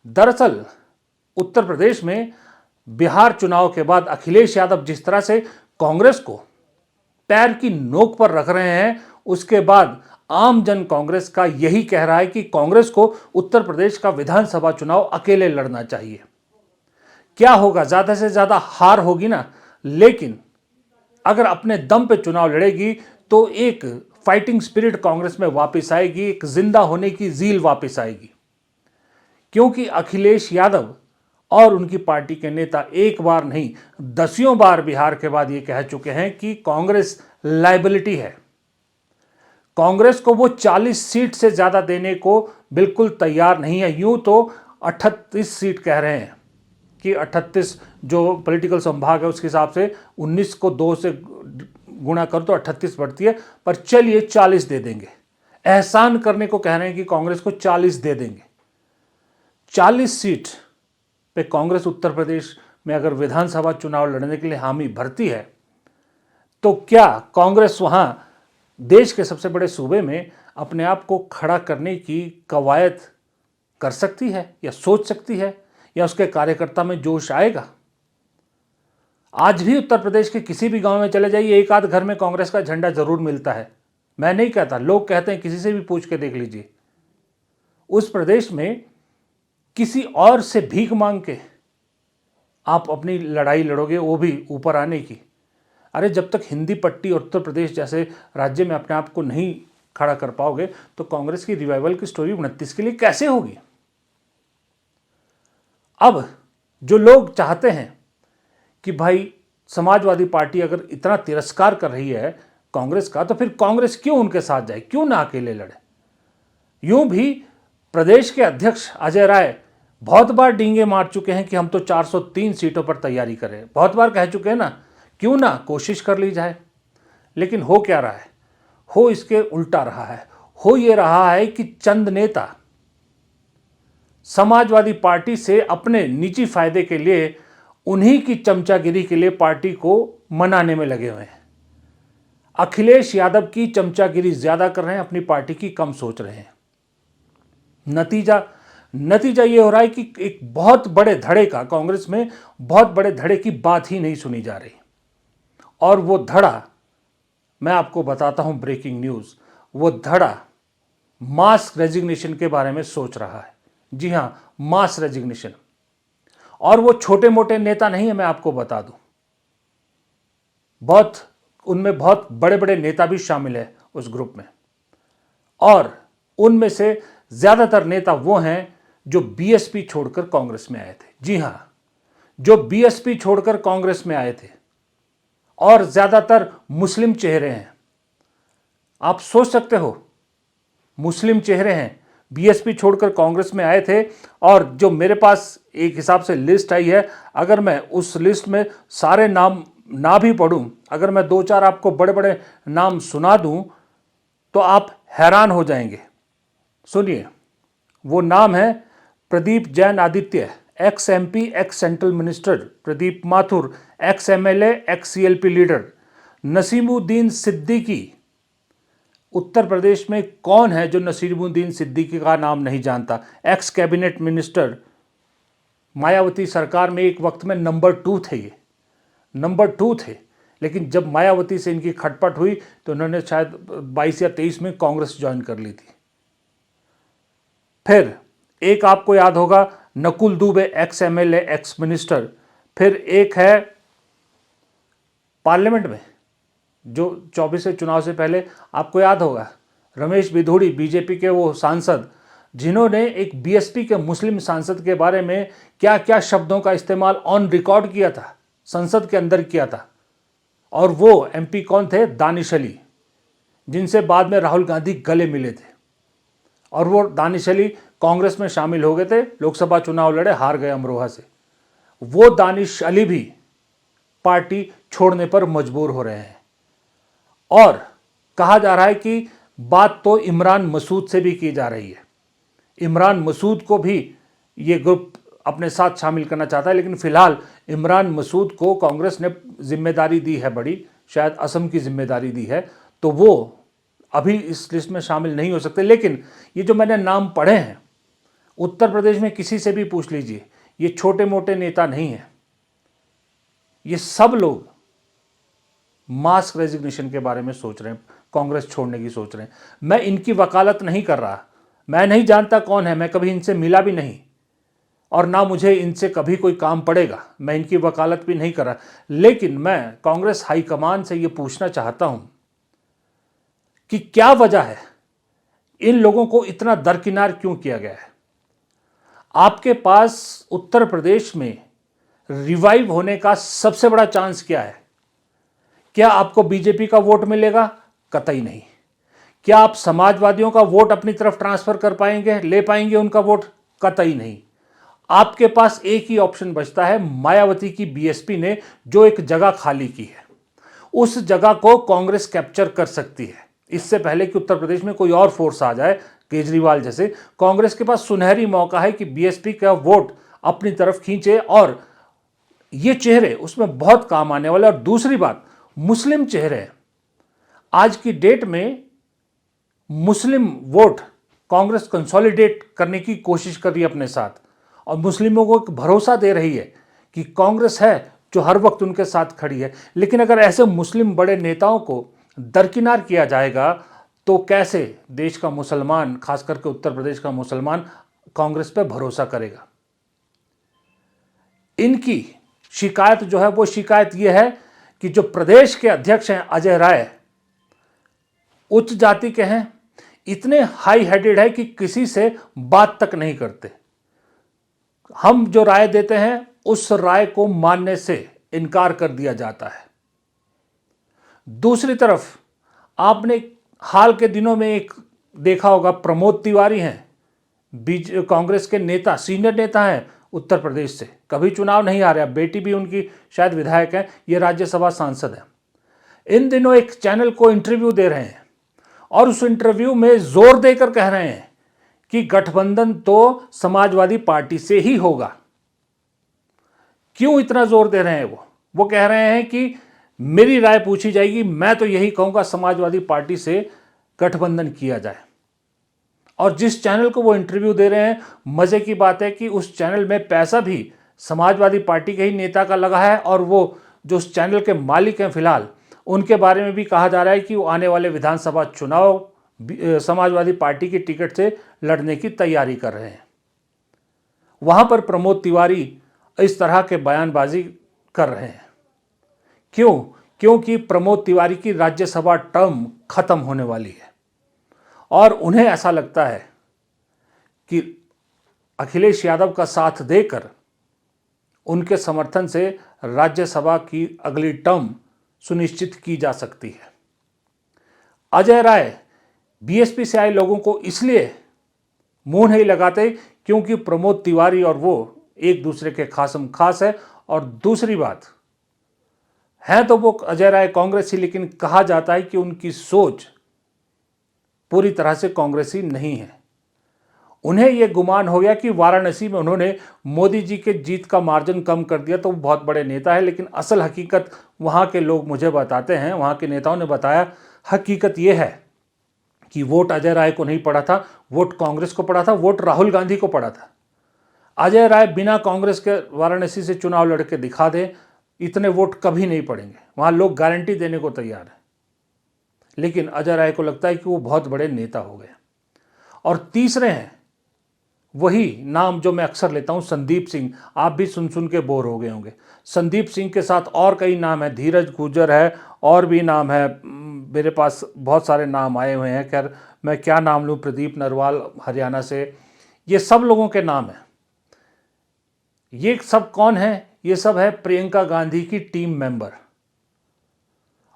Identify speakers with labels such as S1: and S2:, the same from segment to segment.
S1: दरअसल उत्तर प्रदेश में बिहार चुनाव के बाद अखिलेश यादव जिस तरह से कांग्रेस को पैर की नोक पर रख रहे हैं, उसके बाद आम जन कांग्रेस का यही कह रहा है कि कांग्रेस को उत्तर प्रदेश का विधानसभा चुनाव अकेले लड़ना चाहिए। क्या होगा, ज्यादा से ज्यादा हार होगी ना, लेकिन अगर अपने दम पे चुनाव लड़ेगी तो एक फाइटिंग स्पिरिट कांग्रेस में वापस आएगी, एक जिंदा होने की जील वापस आएगी। क्योंकि अखिलेश यादव और उनकी पार्टी के नेता एक बार नहीं, दसियों बार बिहार के बाद ये कह चुके हैं कि कांग्रेस लायबिलिटी है। कांग्रेस को वो 40 सीट से ज्यादा देने को बिल्कुल तैयार नहीं है। यूं तो 38 सीट कह रहे हैं कि 38 जो पॉलिटिकल संभाग है उसके हिसाब से 19 को 2 से गुणा कर तो 38 बढ़ती है, पर चलिए 40 दे देंगे। एहसान करने को कह रहे हैं कि कांग्रेस को 40 दे देंगे। 40 सीट पे कांग्रेस उत्तर प्रदेश में अगर विधानसभा चुनाव लड़ने के लिए हामी भरती है तो क्या कांग्रेस वहां देश के सबसे बड़े सूबे में अपने आप को खड़ा करने की कवायद कर सकती है या सोच सकती है, या उसके कार्यकर्ता में जोश आएगा? आज भी उत्तर प्रदेश के किसी भी गांव में चले जाइए, एक आध घर में कांग्रेस का झंडा जरूर मिलता है। मैं नहीं कहता, लोग कहते हैं, किसी से भी पूछ के देख लीजिए। उस प्रदेश में किसी और से भीख मांग के आप अपनी लड़ाई लड़ोगे, वो भी ऊपर आने की। अरे जब तक हिंदी पट्टी और उत्तर प्रदेश जैसे राज्य में अपने आप को नहीं खड़ा कर पाओगे तो कांग्रेस की रिवाइवल की स्टोरी 29 के लिए कैसे होगी? अब जो लोग चाहते हैं कि भाई समाजवादी पार्टी अगर इतना तिरस्कार कर रही है कांग्रेस का, तो फिर कांग्रेस क्यों उनके साथ जाए, क्यों ना अकेले लड़े? यूं भी प्रदेश के अध्यक्ष अजय राय बहुत बार डींगे मार चुके हैं कि हम तो 403 सीटों पर तैयारी करें, बहुत बार कह चुके हैं ना, क्यों ना कोशिश कर ली जाए। लेकिन हो क्या रहा है? हो इसके उल्टा रहा है। हो ये रहा है कि चंद नेता समाजवादी पार्टी से अपने निजी फायदे के लिए, उन्हीं की चमचागिरी के लिए पार्टी को मनाने में लगे हुए हैं। अखिलेश यादव की चमचागिरी ज्यादा कर रहे हैं, अपनी पार्टी की कम सोच रहे हैं। नतीजा ये हो रहा है कि एक बहुत बड़े धड़े का, कांग्रेस में बहुत बड़े धड़े की बात ही नहीं सुनी जा रही। और वो धड़ा मैं आपको बताता हूं, ब्रेकिंग न्यूज, वो धड़ा मास रेजिग्नेशन के बारे में सोच रहा है। जी हां, मास रेजिग्नेशन। और वो छोटे मोटे नेता नहीं है, मैं आपको बता दूं, उनमें बहुत बड़े बड़े नेता भी शामिल है उस ग्रुप में। और उनमें से ज्यादातर नेता वो हैं जो बीएसपी छोड़कर कांग्रेस में आए थे। जी हां, जो बीएसपी छोड़कर कांग्रेस में आए थे, और ज्यादातर मुस्लिम चेहरे हैं। आप सोच सकते हो, मुस्लिम चेहरे हैं, बीएसपी छोड़कर कांग्रेस में आए थे। और जो मेरे पास एक हिसाब से लिस्ट आई है, अगर मैं उस लिस्ट में सारे नाम ना भी पढ़ूं, अगर मैं 2-4 आपको बड़े बड़े नाम सुना दूं तो आप हैरान हो जाएंगे। सुनिए, वो नाम है Pradeep Jain Aditya, ex MP, ex central minister; Pradeep Mathur, ex MLA, ex CLP leader; Naseemuddin Siddiqui. Uttar Pradesh में कौन है जो नसीमुद्दीन सिद्दीकी का नाम नहीं जानता? एक्स कैबिनेट मिनिस्टर, मायावती सरकार में एक वक्त में नंबर 2 थे, ये नंबर 2 थे। लेकिन जब मायावती से इनकी खटपट हुई तो उन्होंने शायद 22 या 23 में कांग्रेस ज्वाइन कर ली थी। फिर एक आपको याद होगा, Nakul Dubey, x MLA, ex minister. फिर एक है पार्लियामेंट में जो 24 से चुनाव से पहले, आपको याद होगा, रमेश बिधूड़ी, बीजेपी के वो सांसद, जिन्होंने एक बीएसपी के मुस्लिम सांसद के बारे में क्या क्या शब्दों का इस्तेमाल ऑन रिकॉर्ड किया था, संसद के अंदर किया था। और वो एमपी कौन थे? दानिश अली, जिनसे बाद में राहुल गांधी गले मिले थे। और वो दानिश अली कांग्रेस में शामिल हो गए थे, लोकसभा चुनाव लड़े, हार गए अमरोहा से। वो दानिश अली भी पार्टी छोड़ने पर मजबूर हो रहे हैं। और कहा जा रहा है कि बात तो इमरान मसूद से भी की जा रही है। इमरान मसूद को भी ये ग्रुप अपने साथ शामिल करना चाहता है, लेकिन फिलहाल इमरान मसूद को कांग्रेस ने जिम्मेदारी दी है बड़ी, शायद असम की जिम्मेदारी दी है, तो वो अभी इस लिस्ट में शामिल नहीं हो सकते। लेकिन ये जो मैंने नाम पढ़े हैं उत्तर प्रदेश में किसी से भी पूछ लीजिए, ये छोटे मोटे नेता नहीं हैं, ये सब लोग मास रेजिग्नेशन के बारे में सोच रहे हैं, कांग्रेस छोड़ने की सोच रहे हैं। मैं इनकी वकालत नहीं कर रहा, मैं नहीं जानता कौन है, मैं कभी इनसे मिला भी नहीं और ना मुझे इनसे कभी कोई काम पड़ेगा, मैं इनकी वकालत भी नहीं कर रहा। लेकिन मैं कांग्रेस हाईकमान से ये पूछना चाहता हूं कि क्या वजह है, इन लोगों को इतना दरकिनार क्यों किया गया है। आपके पास उत्तर प्रदेश में रिवाइव होने का सबसे बड़ा चांस क्या है? क्या आपको बीजेपी का वोट मिलेगा? कतई नहीं। क्या आप समाजवादियों का वोट अपनी तरफ ट्रांसफर कर पाएंगे, ले पाएंगे उनका वोट? कतई नहीं। आपके पास एक ही ऑप्शन बचता है, मायावती की बीएसपी ने जो एक जगह खाली की है, उस जगह को कांग्रेस कैप्चर कर सकती है। इससे पहले कि उत्तर प्रदेश में कोई और फोर्स आ जाए केजरीवाल जैसे, कांग्रेस के पास सुनहरी मौका है कि बीएसपी का वोट अपनी तरफ खींचे और ये चेहरे उसमें बहुत काम आने वाले। और दूसरी बात, मुस्लिम चेहरे, आज की डेट में मुस्लिम वोट कांग्रेस कंसोलिडेट करने की कोशिश कर रही है अपने साथ, और मुस्लिमों को एक भरोसा दे रही है कि कांग्रेस है जो हर वक्त उनके साथ खड़ी है। लेकिन अगर ऐसे मुस्लिम बड़े नेताओं को दरकिनार किया जाएगा तो कैसे देश का मुसलमान, खास करके उत्तर प्रदेश का मुसलमान, कांग्रेस पर भरोसा करेगा। इनकी शिकायत जो है वो शिकायत ये है कि जो प्रदेश के अध्यक्ष हैं अजय राय, उच्च जाति के हैं, इतने हाई हेडेड है कि किसी से बात तक नहीं करते। हम जो राय देते हैं उस राय को मानने से इनकार कर दिया जाता है। दूसरी तरफ आपने हाल के दिनों में एक देखा होगा, प्रमोद तिवारी हैं, कांग्रेस के नेता, सीनियर नेता हैं उत्तर प्रदेश से, कभी चुनाव नहीं आ रहा, बेटी भी उनकी शायद विधायक है, ये राज्यसभा सांसद है। इन दिनों एक चैनल को इंटरव्यू दे रहे हैं और उस इंटरव्यू में जोर देकर कह रहे हैं कि गठबंधन तो समाजवादी पार्टी से ही होगा। क्यों इतना जोर दे रहे हैं? वो कह रहे हैं कि मेरी राय पूछी जाएगी, मैं तो यही कहूंगा समाजवादी पार्टी से गठबंधन किया जाए। और जिस चैनल को वो इंटरव्यू दे रहे हैं, मजे की बात है कि उस चैनल में पैसा भी समाजवादी पार्टी के ही नेता का लगा है, और वो जो उस चैनल के मालिक हैं फिलहाल, उनके बारे में भी कहा जा रहा है कि वो आने वाले विधानसभा चुनाव समाजवादी पार्टी की टिकट से लड़ने की तैयारी कर रहे हैं। वहां पर प्रमोद तिवारी इस तरह के बयानबाजी कर रहे हैं। क्यों? क्योंकि प्रमोद तिवारी की राज्यसभा टर्म खत्म होने वाली है और उन्हें ऐसा लगता है कि अखिलेश यादव का साथ देकर उनके समर्थन से राज्यसभा की अगली टर्म सुनिश्चित की जा सकती है। अजय राय बीएसपी से आए लोगों को इसलिए मुंह नहीं लगाते क्योंकि प्रमोद तिवारी और वो एक दूसरे के खासम खास है। और दूसरी बात है तो वो अजय राय कांग्रेसी, लेकिन कहा जाता है कि उनकी सोच पूरी तरह से कांग्रेसी नहीं है। उन्हें यह गुमान हो गया कि वाराणसी में उन्होंने मोदी जी के जीत का मार्जिन कम कर दिया तो वो बहुत बड़े नेता है। लेकिन असल हकीकत वहाँ के लोग मुझे बताते हैं, वहाँ के नेताओं ने बताया, हकीकत यह है कि वोट अजय राय को नहीं पड़ा था, वोट कांग्रेस को पड़ा था, वोट राहुल गांधी को पड़ा था। अजय राय बिना कांग्रेस के वाराणसी से चुनाव लड़के दिखा दे, इतने वोट कभी नहीं पड़ेंगे, वहाँ लोग गारंटी देने को तैयार हैं। लेकिन अजय राय को लगता है कि वो बहुत बड़े नेता हो गए। और तीसरे हैं वही नाम जो मैं अक्सर लेता हूं, संदीप सिंह। आप भी सुन सुन के बोर हो गए होंगे। संदीप सिंह के साथ और कई नाम है, धीरज गुर्जर है, और भी नाम है, मेरे पास बहुत सारे नाम आए हुए हैं। खैर मैं क्या नाम लूँ, प्रदीप नरवाल हरियाणा से, ये सब लोगों के नाम हैं। ये सब कौन है? ये सब है प्रियंका गांधी की टीम मेंबर।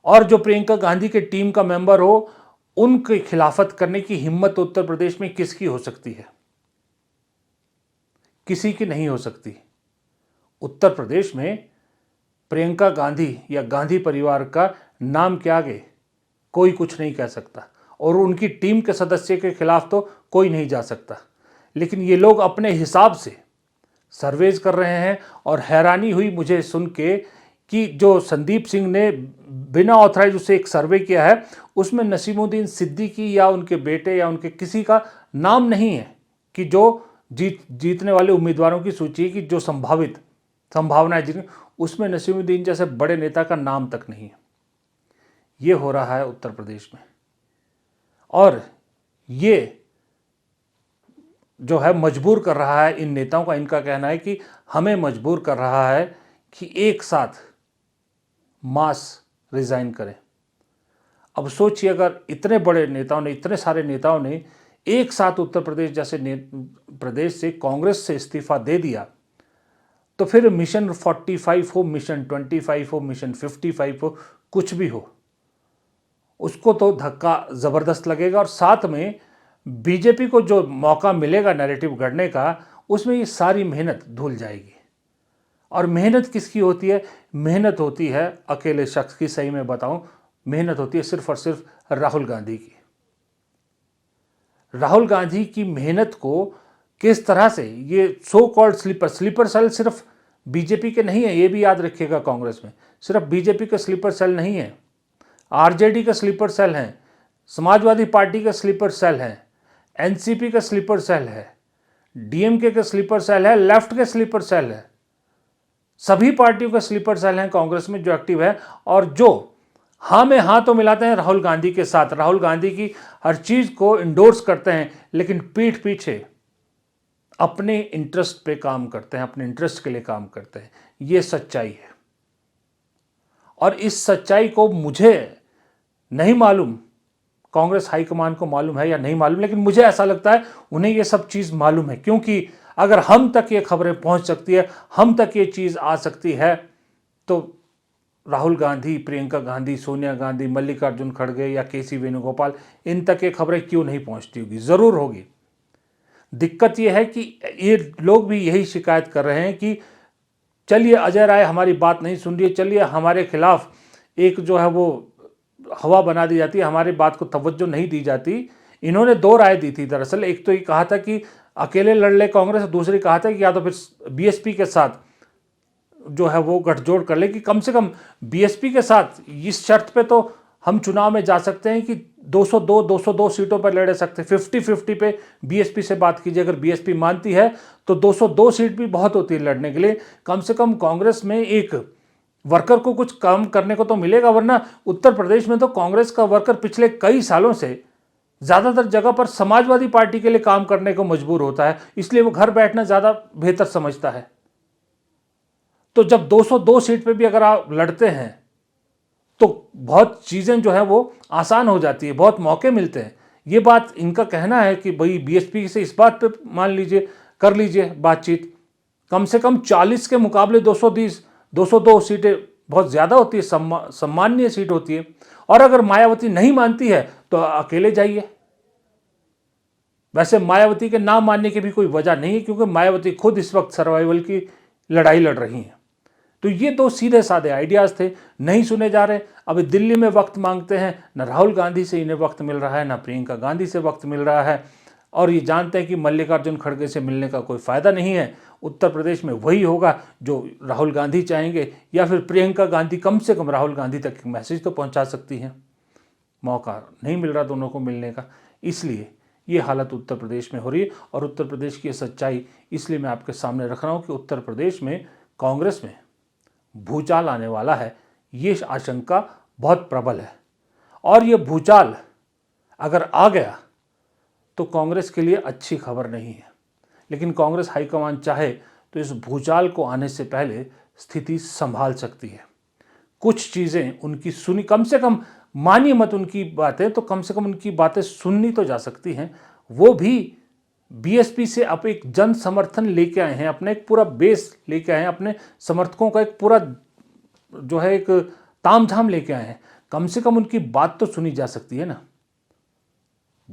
S1: और जो प्रियंका गांधी के टीम का मेंबर हो, उनकी खिलाफत करने की हिम्मत उत्तर प्रदेश में किसकी हो सकती है? किसी की नहीं हो सकती। उत्तर प्रदेश में प्रियंका गांधी या गांधी परिवार का नाम के आगे कोई कुछ नहीं कह सकता, और उनकी टीम के सदस्य के खिलाफ तो कोई नहीं जा सकता। लेकिन ये लोग अपने हिसाब से सर्वेज कर रहे हैं। और हैरानी हुई मुझे सुन के कि जो संदीप सिंह ने बिना ऑथराइज उससे एक सर्वे किया है, उसमें नसीमुद्दीन सिद्दीकी या उनके बेटे या उनके किसी का नाम नहीं है कि जो जीतने वाले उम्मीदवारों की सूची की जो संभावनाएं जिन उसमें नसीमुद्दीन जैसे बड़े नेता का नाम तक नहीं है। ये हो रहा है उत्तर प्रदेश में, और ये जो है मजबूर कर रहा है इन नेताओं का, इनका कहना है कि हमें मजबूर कर रहा है कि एक साथ मास रिजाइन करें। अब सोचिए, अगर इतने बड़े नेताओं ने, इतने सारे नेताओं ने एक साथ उत्तर प्रदेश जैसे प्रदेश से कांग्रेस से इस्तीफा दे दिया, तो फिर मिशन 45 हो, मिशन 25 हो, मिशन 55 हो, कुछ भी हो, उसको तो धक्का ज़बरदस्त लगेगा। और साथ में बीजेपी को जो मौका मिलेगा नैरेटिव गढ़ने का, उसमें ये सारी मेहनत धुल जाएगी। और मेहनत किसकी होती है? मेहनत होती है अकेले शख्स की। सही में बताऊं, मेहनत होती है सिर्फ और सिर्फ राहुल गांधी की। राहुल गांधी की मेहनत को किस तरह से ये सो कॉल्ड स्लीपर सेल सिर्फ बीजेपी के नहीं है, ये भी याद रखिएगा। कांग्रेस में सिर्फ बीजेपी के स्लीपर सेल नहीं है, आरजेडी का स्लीपर सेल है, समाजवादी पार्टी का स्लीपर सेल है, एनसीपी का स्लीपर सेल है, डीएमके का स्लीपर सेल है, लेफ्ट के स्लीपर सेल है। सभी पार्टियों का स्लीपर सेल है कांग्रेस में जो एक्टिव है, और जो हाँ में हाँ तो मिलाते हैं राहुल गांधी के साथ, राहुल गांधी की हर चीज को इंडोर्स करते हैं, लेकिन पीठ पीछे अपने इंटरेस्ट पे काम करते हैं, अपने इंटरेस्ट के लिए काम करते हैं। ये सच्चाई है, और इस सच्चाई को मुझे नहीं मालूम कांग्रेस हाईकमान को मालूम है या नहीं मालूम, लेकिन मुझे ऐसा लगता है उन्हें ये सब चीज़ मालूम है। क्योंकि अगर हम तक ये खबरें पहुंच सकती है, हम तक ये चीज़ आ सकती है, तो राहुल गांधी, प्रियंका गांधी, सोनिया गांधी, मल्लिकार्जुन खड़गे या केसी वेणुगोपाल, इन तक ये खबरें क्यों नहीं पहुंचती होगी? ज़रूर होगी। दिक्कत ये है कि ये लोग भी यही शिकायत कर रहे हैं कि चलिए अजय राय हमारी बात नहीं सुन रही है, चलिए हमारे खिलाफ एक जो है वो हवा बना दी जाती है, हमारी बात को तवज्जो नहीं दी जाती। इन्होंने दो राय दी थी दरअसल। एक तो ये कहा था कि अकेले लड़ ले कांग्रेस, दूसरी कहा था कि या तो फिर बीएसपी के साथ जो है वो गठजोड़ कर ले, कि कम से कम बीएसपी के साथ इस शर्त पे तो हम चुनाव में जा सकते हैं कि 202 सीटों पर लड़ सकते हैं। 50-50 पे बीएसपी से बात कीजिए, अगर बीएसपी मानती है तो 202 सीट भी बहुत होती है लड़ने के लिए। कम से कम कांग्रेस में एक वर्कर को कुछ काम करने को तो मिलेगा, वरना उत्तर प्रदेश में तो कांग्रेस का वर्कर पिछले कई सालों से ज़्यादातर जगह पर समाजवादी पार्टी के लिए काम करने को मजबूर होता है, इसलिए वो घर बैठना ज़्यादा बेहतर समझता है। तो जब 202 सीट पे भी अगर आप लड़ते हैं तो बहुत चीज़ें जो है वो आसान हो जाती है, बहुत मौके मिलते हैं। ये बात इनका कहना है कि भाई बीएसपी से इस बात पे मान लीजिए, कर लीजिए बातचीत। कम से कम 40 के मुकाबले 202 सीटें बहुत ज़्यादा होती है, सम्माननीय सीट होती है। और अगर मायावती नहीं मानती है तो अकेले जाइए। वैसे मायावती के नाम मानने की भी कोई वजह नहीं है, क्योंकि मायावती खुद इस वक्त सर्वाइवल की लड़ाई लड़ रही हैं। तो ये दो सीधे साधे आइडियाज़ थे, नहीं सुने जा रहे। अभी दिल्ली में वक्त मांगते हैं, न राहुल गांधी से इन्हें वक्त मिल रहा है, न प्रियंका गांधी से वक्त मिल रहा है, और ये जानते हैं कि मल्लिकार्जुन खड़गे से मिलने का कोई फ़ायदा नहीं है। उत्तर प्रदेश में वही होगा जो राहुल गांधी चाहेंगे, या फिर प्रियंका गांधी कम से कम राहुल गांधी तक एक मैसेज तो पहुंचा सकती हैं। मौका नहीं मिल रहा दोनों को मिलने का, इसलिए ये हालत उत्तर प्रदेश में हो रही है। और उत्तर प्रदेश की सच्चाई इसलिए मैं आपके सामने रख रहा हूँ कि उत्तर प्रदेश में कांग्रेस में भूचाल आने वाला है, ये आशंका बहुत प्रबल है। और ये भूचाल अगर आ गया तो कांग्रेस के लिए अच्छी खबर नहीं है। लेकिन कांग्रेस हाईकमान चाहे तो इस भूचाल को आने से पहले स्थिति संभाल सकती है। कुछ चीज़ें उनकी सुनी, कम से कम मानिए मत उनकी बातें, तो कम से कम उनकी बातें सुननी तो जा सकती हैं। वो भी बीएसपी से अब एक जन समर्थन लेके आए हैं, अपने एक पूरा बेस लेके आए हैं, अपने समर्थकों का एक पूरा जो है एक तामझाम लेके आए हैं। कम से कम उनकी बात तो सुनी जा सकती है ना।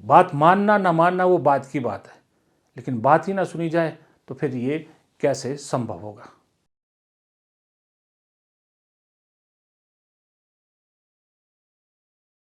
S1: बात मानना ना मानना वो बात की बात है, लेकिन बात ही ना सुनी जाए तो फिर ये कैसे संभव होगा।